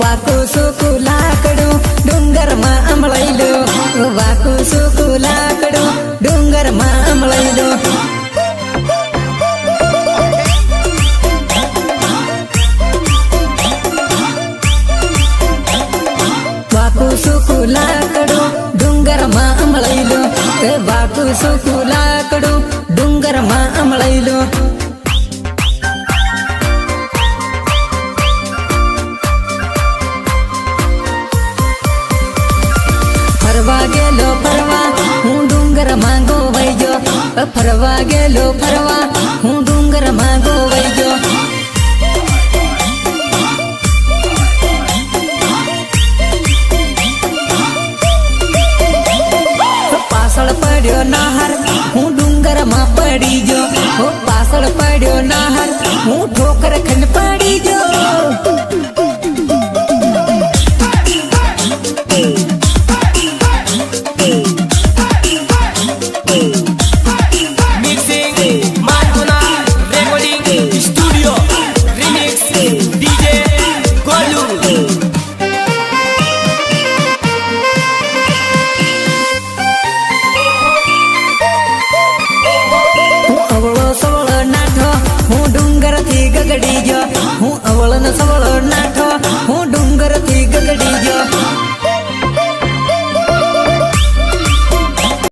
वाकू सुकू लाकडू डुंगर मा अमळैलो वाकू सुकू लाकडू डुंगर मा अमळैलो वाकू सुकू लाकडू डुंगर मा अमळैलो वाकू सुकू लाकडू डुंगर मा अमळैलो फरवा गेलो फरवा हूँ डूंगर मांगो वैजो फरवा गेलो फरवा हूँ डूंगर मांगो वैजो पासळ पड्यो नाहर हूँ डूंगर मा पड़ी जो हो पासळ पड्यो नाहर हूँ ठोकर खन पड़ी जो गगड़ी जो हूँ अवलन सवल नाथ